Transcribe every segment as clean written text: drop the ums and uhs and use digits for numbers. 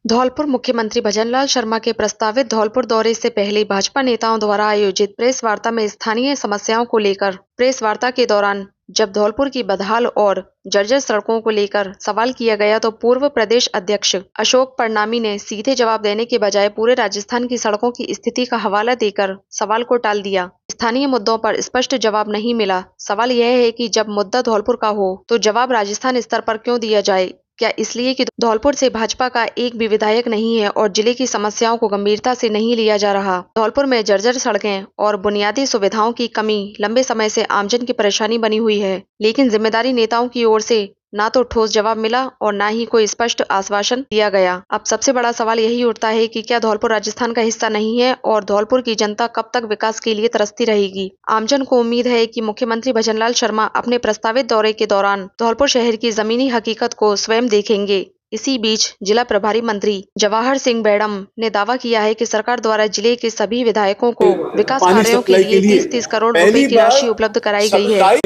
धौलपुर मुख्यमंत्री भजनलाल शर्मा के प्रस्तावित धौलपुर दौरे से पहले भाजपा नेताओं द्वारा आयोजित प्रेस वार्ता में स्थानीय समस्याओं को लेकर प्रेस वार्ता के दौरान जब धौलपुर की बदहाल और जर्जर सड़कों को लेकर सवाल किया गया तो पूर्व प्रदेश अध्यक्ष अशोक परनामी ने सीधे जवाब देने के बजाय पूरे राजस्थान की सड़कों की स्थिति का हवाला देकर सवाल को टाल दिया। स्थानीय मुद्दों पर स्पष्ट जवाब नहीं मिला। सवाल यह है कि जब मुद्दा धौलपुर का हो तो जवाब राजस्थान स्तर पर क्यों दिया जाए? क्या इसलिए कि धौलपुर से भाजपा का एक भी विधायक नहीं है और जिले की समस्याओं को गंभीरता से नहीं लिया जा रहा? धौलपुर में जर्जर सड़कें और बुनियादी सुविधाओं की कमी लंबे समय से आमजन की परेशानी बनी हुई है, लेकिन जिम्मेदारी नेताओं की ओर से ना तो ठोस जवाब मिला और ना ही कोई स्पष्ट आश्वासन दिया गया। अब सबसे बड़ा सवाल यही उठता है कि क्या धौलपुर राजस्थान का हिस्सा नहीं है और धौलपुर की जनता कब तक विकास के लिए तरसती रहेगी? आमजन को उम्मीद है कि मुख्यमंत्री भजनलाल शर्मा अपने प्रस्तावित दौरे के दौरान धौलपुर शहर की जमीनी हकीकत को स्वयं देखेंगे। इसी बीच जिला प्रभारी मंत्री जवाहर सिंह बेड़म ने दावा किया है कि सरकार द्वारा जिले के सभी विधायकों को विकास कार्यों के लिए 30-30 करोड़ रुपए की राशि उपलब्ध कराई गई है।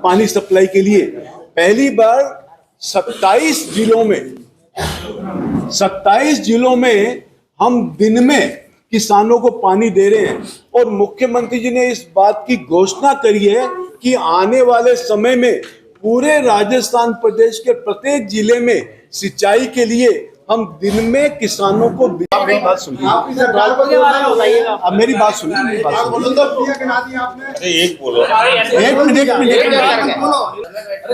पानी सप्लाई के लिए पहली बार 27 जिलों में हम दिन में किसानों को पानी दे रहे हैं और मुख्यमंत्री जी ने इस बात की घोषणा करी है कि आने वाले समय में पूरे राजस्थान प्रदेश के प्रत्येक जिले में सिंचाई के लिए हम दिन में किसानों को। आप मेरी बात सुनिए, अब मेरी बात सुनिए, एक मिनट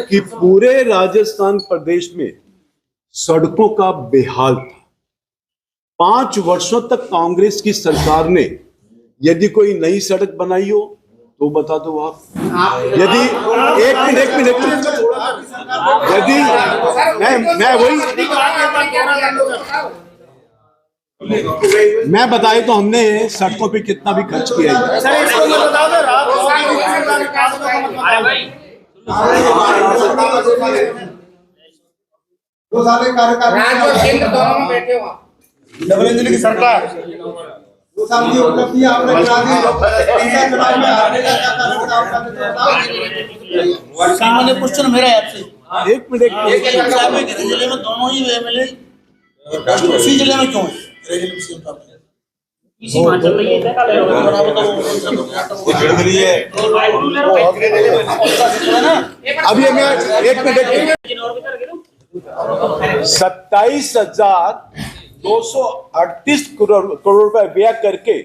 कि पूरे राजस्थान प्रदेश में सड़कों का बेहाल था। 5 वर्षों तक कांग्रेस की सरकार ने यदि कोई नई सड़क बनाई हो तो बता दो आप। यदि एक मिनट यदि मैं बताए तो हमने सड़कों पे कितना भी खर्च किया है। डबल इंजन की सरकार 2 साल की उपलब्धि आपने करा दी। सामान्य क्वेश्चन मेरा है आपसे। एक मिनट जिले में दोनों ही एमएलए उसी जिले में क्यों है? इसी बात चल रही है। अब ये मैं एक मिनट 27,238 करोड़ रुपए व्यय करके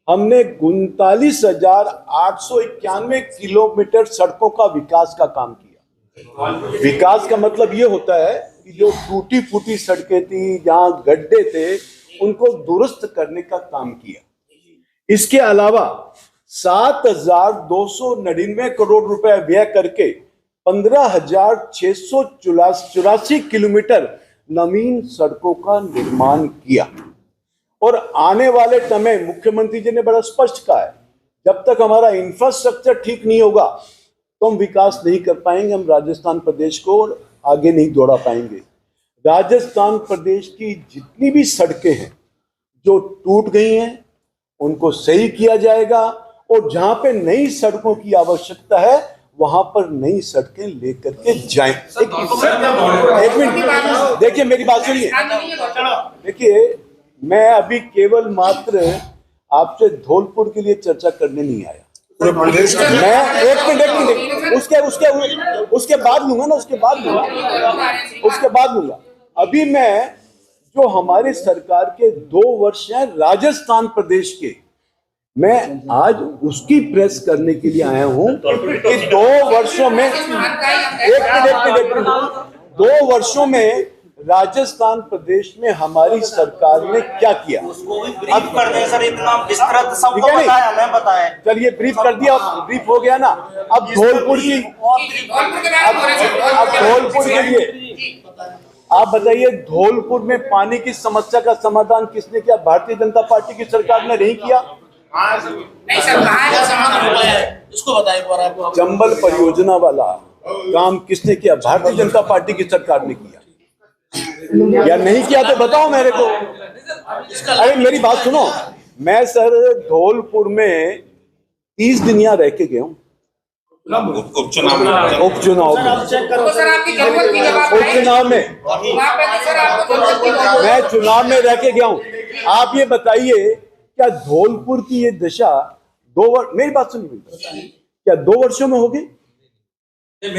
हमने 39,891 किलोमीटर सड़कों का विकास का काम किया। विकास का मतलब ये होता है कि जो टूटी फूटी सड़कें थी, जहां गड्ढे थे, उनको दुरुस्त करने का काम किया। इसके अलावा 7,299 करोड़ रुपए व्यय करके 15,684 किलोमीटर नवीन सड़कों का निर्माण किया। और आने वाले समय मुख्यमंत्री जी ने बड़ा स्पष्ट कहा है, जब तक हमारा इंफ्रास्ट्रक्चर ठीक नहीं होगा तो हम विकास नहीं कर पाएंगे, हम राजस्थान प्रदेश को आगे नहीं दौड़ा पाएंगे। राजस्थान प्रदेश की जितनी भी सड़कें हैं जो टूट गई हैं उनको सही किया जाएगा और जहां पे नई सड़कों की आवश्यकता है वहां पर नई सड़कें लेकर के जाएं। एक मिनट देखिए, मेरी बात सुनिए। देखिए, मैं अभी केवल मात्र आपसे धौलपुर के लिए चर्चा करने नहीं आया। मैं एक मिनट उसके बाद लूंगा ना, उसके बाद लूंगा। अभी मैं जो हमारे सरकार के 2 वर्ष हैं राजस्थान प्रदेश के, मैं आज उसकी प्रेस करने के लिए आया हूं कि 2 वर्षों में 2 वर्षों में राजस्थान प्रदेश में हमारी सरकार ने क्या किया। अब कर दें सर, इतना विस्तृत सबको बताया, मैं बताया। चलिए ब्रीफ कर दिया, ब्रीफ हो गया ना। अब धौलपुर के लिए आप बताइए, धौलपुर में पानी की समस्या का समाधान किसने किया? भारतीय जनता पार्टी की सरकार ने नहीं किया। नहीं सर, इसको बताइए एक बार आपको। चंबल परियोजना वाला काम किसने किया? भारतीय जनता पार्टी की सरकार ने किया या नहीं किया? तो बताओ मेरे को। अरे मेरी बात सुनो, मैं सर धौलपुर में 30 दिन यहाँ रह के गया हूँ। उपचुनाव में तो सर आपकी जरूरत थी जब आप आए? उपचुनाव में वहाँ पे तो सर आपको जरूरत थी। मैं चुनाव में रह के गया हूं। आप ये बताइए, क्या धौलपुर की ये दशा मेरी बात सुनिए, क्या 2 वर्षों में होगी?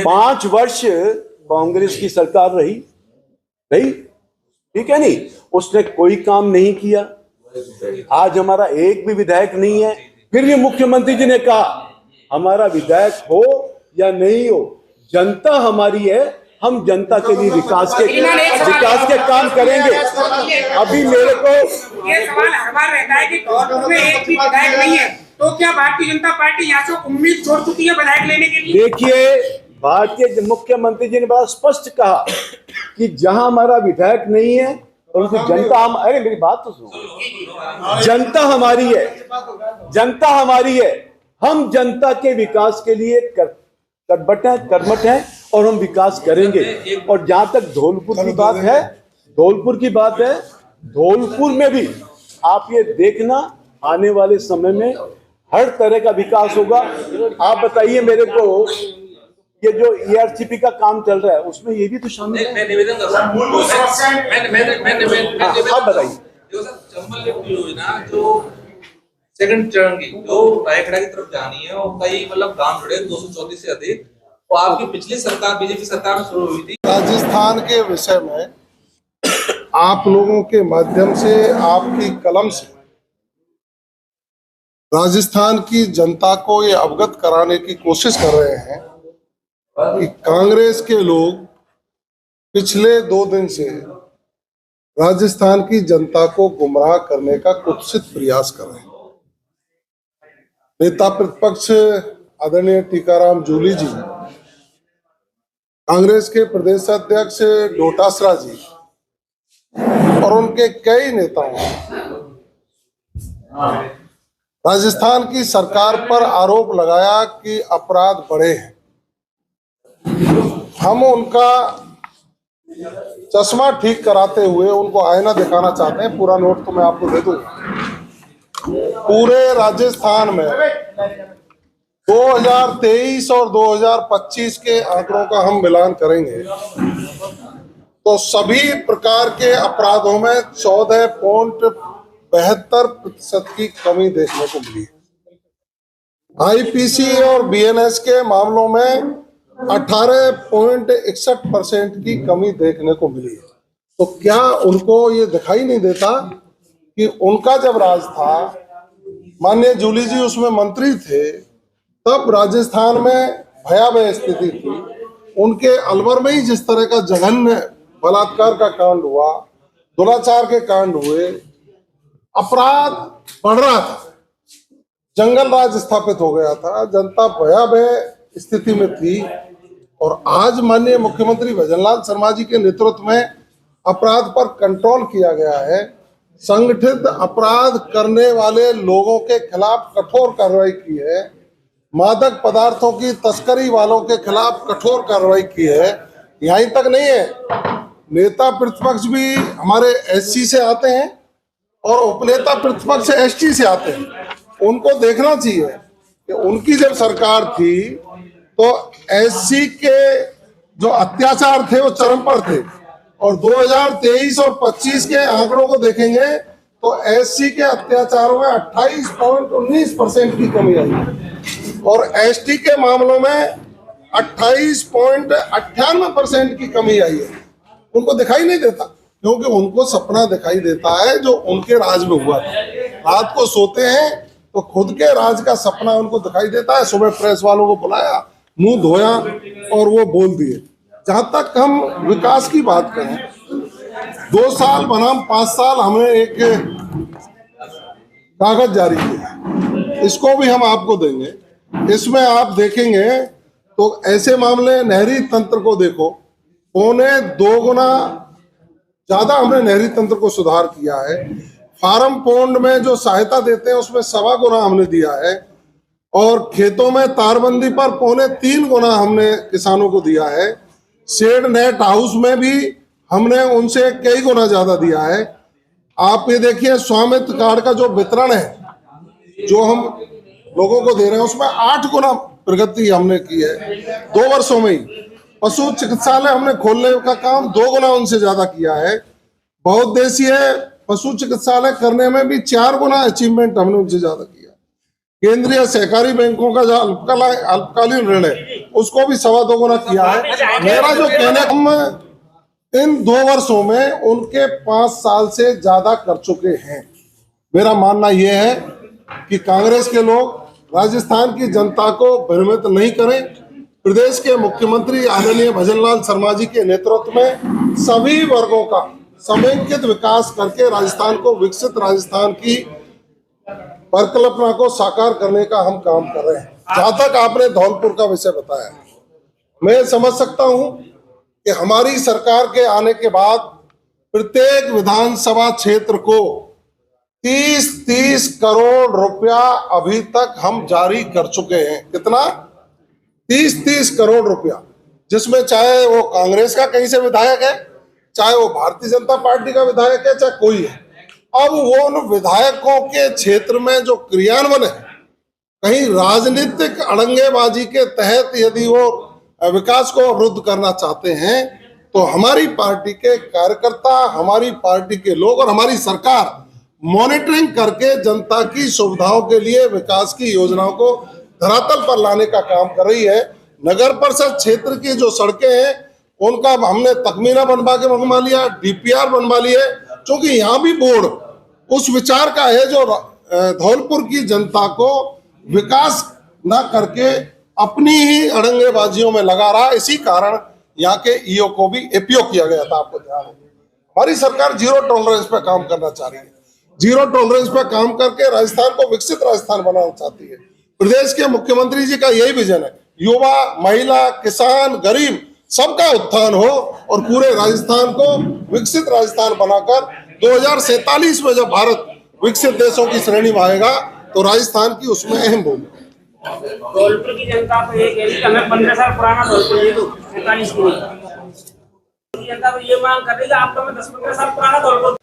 5 वर्ष कांग्रेस की सरकार रही, ठीक है नहीं? उसने कोई काम नहीं किया। आज हमारा एक भी विधायक नहीं है, फिर भी मुख्यमंत्री जी ने कहा हमारा विधायक हो या नहीं हो, जनता हमारी है, हम जनता के लिए विकास के काम करेंगे। अभी मेरे को ये सवाल हर बार रहता है कि धौलपुर में एक भी विधायक नहीं है, तो क्या भारतीय जनता पार्टी यहाँ से उम्मीद छोड़ चुकी है विधायक लेने के लिए? देखिए, भारतीय मुख्यमंत्री जी ने बड़ा स्पष्ट कहा कि जहां हमारा विधायक नहीं है और उनकी जनता अरे मेरी बात तो सुनो, जनता हमारी है, हम जनता के विकास के लिए कर्मठ हैं और हम विकास करेंगे। और जहां तक धौलपुर की बात है, धौलपुर में भी आप ये देखना आने वाले समय में हर तरह का विकास होगा। आप बताइए मेरे को, ये जो ERCP का काम चल रहा है उसमें ये भी तो शामिल है। मैं निवेदन कर रहा हूं। आप बताइए। जो सर चंबल लिफ्ट योजना जो सेकंड चरण की जो रायखेड़ा की तरफ जानी है और कई मतलब गांव जुड़े 234 से अधिक, वो आपकी पिछली सरकार बीजेपी सरकार में शुरू हुई थी। राजस्थान के विषय में आप लोगों के माध्यम से, आपकी कलम से राजस्थान की जनता को ये अवगत कराने की कोशिश कर रहे हैं कि कांग्रेस के लोग पिछले 2 दिन से राजस्थान की जनता को गुमराह करने का कुत्सित प्रयास कर रहे हैं। नेता प्रतिपक्ष आदरणीय टीकाराम जूली जी, कांग्रेस के प्रदेश अध्यक्ष डोटासरा जी और उनके कई नेताओं राजस्थान की सरकार पर आरोप लगाया कि अपराध बढ़े हैं। हम उनका चश्मा ठीक कराते हुए उनको आईना दिखाना चाहते हैं। पूरा नोट तो मैं आपको दे दूंगा। पूरे राजस्थान में 2023 और 2025 के आंकड़ों का हम मिलान करेंगे तो सभी प्रकार के अपराधों में 14.72% की कमी देखने को मिली है। IPC और BNS के मामलों में 18.61% की कमी देखने को मिली है। तो क्या उनको ये दिखाई नहीं देता कि उनका जब राज था, माननीय जूली जी उसमें मंत्री थे, तब राजस्थान में भयावह स्थिति थी। उनके अलवर में ही जिस तरह का जघन्य बलात्कार का कांड हुआ, दुराचार के कांड हुए, अपराध बढ़ रहा था, जंगल राज स्थापित हो गया था, जनता भयावह स्थिति में थी। और आज माननीय मुख्यमंत्री भजनलाल शर्मा जी के नेतृत्व में अपराध पर कंट्रोल किया गया है। संगठित अपराध करने वाले लोगों के खिलाफ कठोर कार्रवाई की है। मादक पदार्थों की तस्करी वालों के खिलाफ कठोर कार्रवाई की है। यहीं तक नहीं है, नेता प्रतिपक्ष भी हमारे SC से आते हैं और उपनेता प्रतिपक्ष ST से आते हैं। उनको देखना चाहिए कि उनकी जब सरकार थी तो SC के जो अत्याचार थे वो चरम पर थे, और 2023 और 25 के आंकड़ों को देखेंगे तो SC के अत्याचारों में 28.19% की कमी आई है और ST के मामलों में 28.98% की कमी आई है। उनको दिखाई नहीं देता क्योंकि उनको सपना दिखाई देता है जो उनके राज में हुआ था। रात को सोते हैं तो खुद के राज का सपना उनको दिखाई देता है। सुबह प्रेस वालों को बुलाया, मुंह धोया और वो बोल दिए। जहां तक हम विकास की बात करें, 2 साल बनाम 5 साल हमने एक कागज जारी किया, इसको भी हम आपको देंगे। इसमें आप देखेंगे तो ऐसे मामले, नहरी तंत्र को देखो, 2.25 गुना ज्यादा हमने नहरी तंत्र को सुधार किया है। फार्म पौंड में जो सहायता देते हैं उसमें 1.25 गुना हमने दिया है और खेतों में तारबंदी पर 3.25 गुना हमने किसानों को दिया है। शेड नेट हाउस में भी हमने उनसे कई गुना ज्यादा दिया है। आप ये देखिए, स्वामित्व कार्ड का जो वितरण है जो हम लोगों को दे रहे हैं उसमें 8 गुना प्रगति हमने की है। 2 वर्षों में ही पशु चिकित्सालय हमने खोलने का काम 2 गुना उनसे ज्यादा किया है। बहुउद्देशीय पशु चिकित्सालय करने में भी 4 गुना अचीवमेंट हमने उनसे ज्यादा किया। केंद्रीय सहकारी बैंकों का जो अल्पकालीन ऋण है उसको भी 2.25 गुना किया है। मेरा जो कहना है, हम इन 2 वर्षों में उनके 5 साल से ज्यादा कर चुके हैं। मेरा मानना यह है कि कांग्रेस के लोग राजस्थान की जनता को भ्रमित नहीं करें। प्रदेश के मुख्यमंत्री आदरणीय भजनलाल शर्मा जी के नेतृत्व में सभी वर्गों का समेकित विकास करके राजस्थान को विकसित राजस्थान की परिकल्पना को साकार करने का हम काम कर रहे हैं। जहां तक आपने धौलपुर का विषय बताया, मैं समझ सकता हूं कि हमारी सरकार के आने के बाद प्रत्येक विधानसभा क्षेत्र को 30-30 करोड़ रुपया अभी तक हम जारी कर चुके हैं। कितना? 30-30 करोड़ रुपया, जिसमें चाहे वो कांग्रेस का कहीं से विधायक है, चाहे वो भारतीय जनता पार्टी का विधायक है, चाहे कोई है। अब वो उन विधायकों के क्षेत्र में जो क्रियान्वयन है, कहीं राजनीतिक अड़ंगेबाजी के तहत यदि वो विकास को अवरुद्ध करना चाहते हैं, तो हमारी पार्टी के कार्यकर्ता, हमारी पार्टी के लोग और हमारी सरकार मॉनिटरिंग करके जनता की सुविधाओं के लिए विकास की योजनाओं को धरातल पर लाने का काम कर रही है। नगर परिषद क्षेत्र की जो सड़कें हैं उनका हमने तकमीना बनवा के मंगवा लिया, डीपीआर बनवा लिए, क्योंकि यहाँ भी बोर्ड उस विचार का है जो धौलपुर की जनता को विकास न करके अपनी ही अड़ंगेबाजियों में लगा रहा। इसी कारण यहाँ के ईओ को भी एपीओ किया गया था। आपको ध्यान है, हमारी सरकार 0 टॉलरेंस पे काम करना चाह रही है। 0 टॉलरेंस पे काम करके राजस्थान को विकसित राजस्थान बनाना चाहती है। प्रदेश के मुख्यमंत्री जी का यही विजन है, युवा, महिला, किसान, गरीब सबका उत्थान हो और पूरे राजस्थान को विकसित राजस्थान बनाकर 2047 में जब भारत विकसित देशों की श्रेणी में आएगा तो राजस्थान की उसमें अहम भूमिका। धौलपुर की जनता को ये कह रही है कि हमें 15 साल पुराना धौलपुर दे दो, 47 की जनता को ये मांग कर रही है कि आपको हमें 10-15 साल पुराना धौलपुर।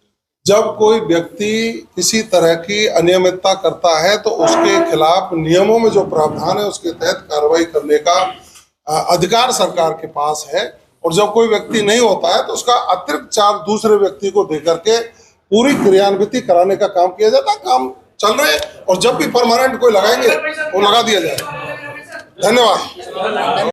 जब कोई व्यक्ति किसी तरह की अनियमितता करता है तो उसके खिलाफ नियमों में जो प्रावधान है उसके तहत कार्रवाई करने का अधिकार सरकार के पास है। और जब कोई व्यक्ति नहीं होता है तो उसका अतिरिक्त चार्ज दूसरे व्यक्ति को देकर के पूरी क्रियान्वित कराने का काम किया जाता है। काम चल रहे हैं और जब भी परमानेंट कोई लगाएंगे वो लगा दिया जाएगा। धन्यवाद।